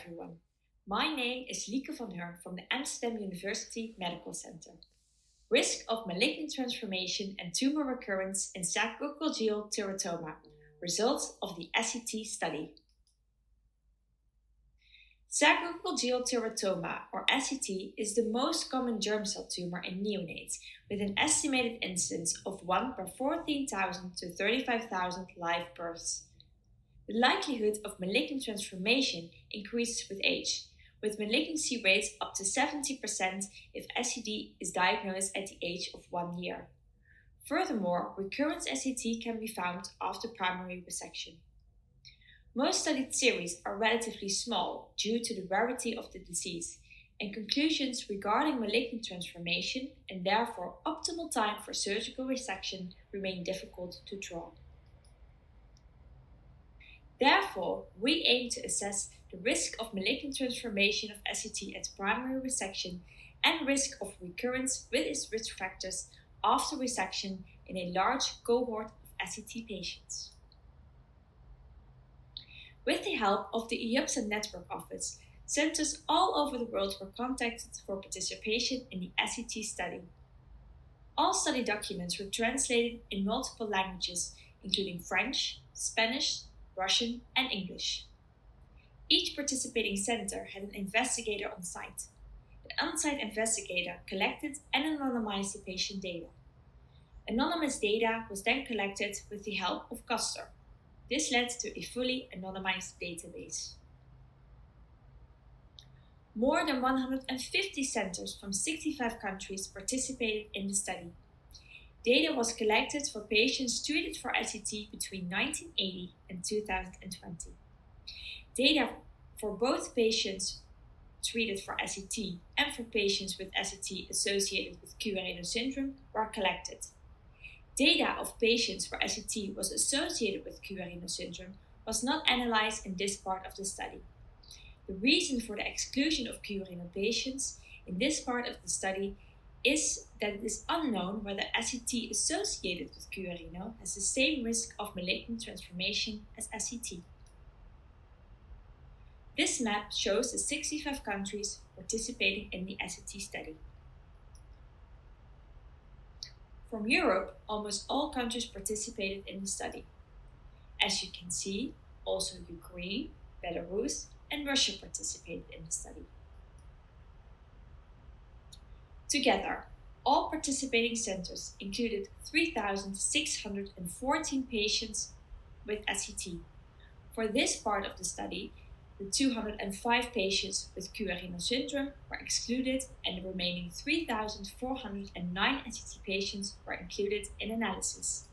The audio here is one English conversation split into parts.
everyone. My name is Lieke Van Heurn from the Amsterdam University Medical Center. Risk of malignant transformation and tumor recurrence in sacrococcygeal teratoma. Results of the SCT study. Sacrococcygeal teratoma, or SCT, is the most common germ cell tumor in neonates, with an estimated incidence of 1 per 14,000 to 35,000 live births. The likelihood of malignant transformation increases with age, with malignancy rates up to 70% if SCT is diagnosed at the age of 1 year. Furthermore, recurrence SCT can be found after primary resection. Most studied series are relatively small due to the rarity of the disease, and conclusions regarding malignant transformation and therefore optimal time for surgical resection remain difficult to draw. Therefore, we aim to assess the risk of malignant transformation of SCT at primary resection and risk of recurrence with its risk factors after resection in a large cohort of SCT patients. With the help of the EUPSA network office, centers all over the world were contacted for participation in the SCT study. All study documents were translated in multiple languages, including French, Spanish, Russian, and English. Each participating center had an investigator on site. The on-site investigator collected and anonymized the patient data. Anonymous data was then collected with the help of Castor. This led to a fully anonymized database. More than 150 centers from 65 countries participated in the study. Data was collected for patients treated for SCT between 1980 and 2020. Data for both patients treated for SCT and for patients with SCT associated with Cureno syndrome were collected. Data of patients where SCT was associated with Cureno syndrome was not analyzed in this part of the study. The reason for the exclusion of Cureno patients in this part of the study is that it is unknown whether SCT associated with Cureno has the same risk of malignant transformation as SCT. This map shows the 65 countries participating in the SCT study. From Europe, almost all countries participated in the study. As you can see, also Ukraine, Belarus, and Russia participated in the study. Together, all participating centers included 3,614 patients with SCT. For this part of the study, the 205 patients with Cureno syndrome were excluded and the remaining 3,409 SCT patients were included in analysis.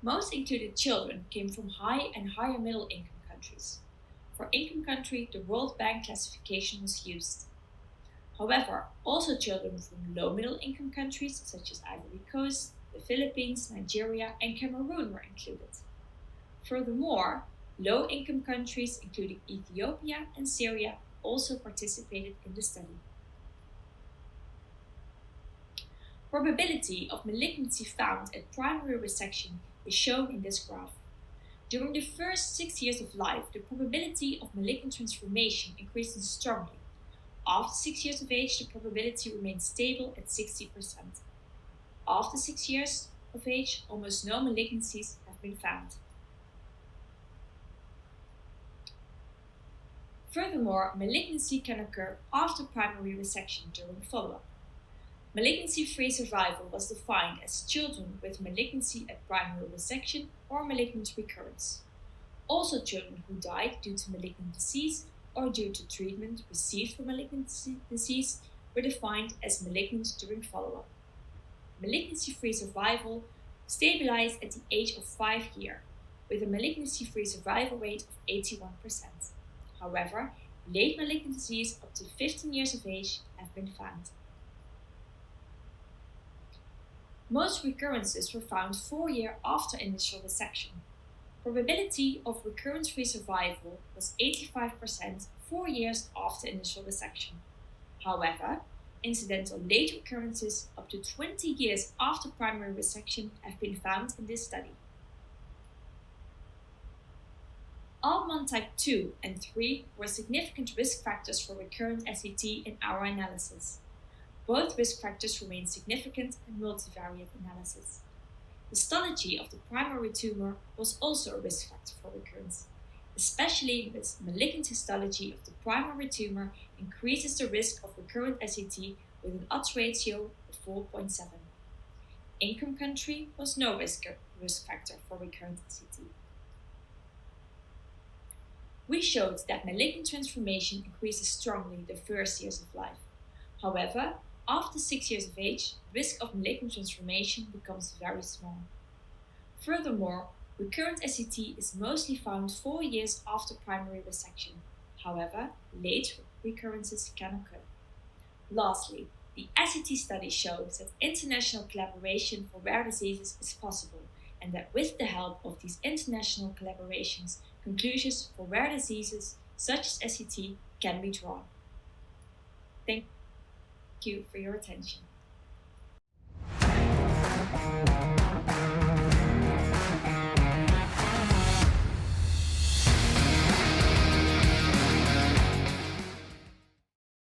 Most included children came from high and higher middle income countries. For income country, the World Bank classification was used. However, also children from low middle income countries such as Ivory Coast, the Philippines, Nigeria, and Cameroon were included. Furthermore, low income countries including Ethiopia and Syria also participated in the study. Probability of malignancy found at primary resection is shown in this graph. During the first 6 years of life, the probability of malignant transformation increases strongly. After 6 years of age, the probability remains stable at 60%. After 6 years of age, almost no malignancies have been found. Furthermore, malignancy can occur after primary resection during follow-up. Malignancy-free survival was defined as children with malignancy at primary resection or malignant recurrence. Also, children who died due to malignant disease or due to treatment received for malignant disease were defined as malignant during follow-up. Malignancy-free survival stabilized at the age of 5 years, with a malignancy-free survival rate of 81%. However, late malignant disease up to 15 years of age have been found. Most recurrences were found 4 years after initial resection. Probability of recurrence-free survival was 85% 4 years after initial resection. However, incidental late recurrences up to 20 years after primary resection have been found in this study. ALTMAN type 2 and 3 were significant risk factors for recurrent SCT in our analysis. Both risk factors remain significant in multivariate analysis. Histology of the primary tumor was also a risk factor for recurrence. Especially with malignant histology of the primary tumor increases the risk of recurrent SCT with an odds ratio of 4.7. Income country was no risk factor for recurrent SCT. We showed that malignant transformation increases strongly the first years of life. However, after 6 years of age, risk of malignant transformation becomes very small. Furthermore, recurrent SCT is mostly found 4 years after primary resection. However, late recurrences can occur. Lastly, the SCT study shows that international collaboration for rare diseases is possible, and that with the help of these international collaborations, conclusions for rare diseases such as SCT can be drawn. Thank you for your attention.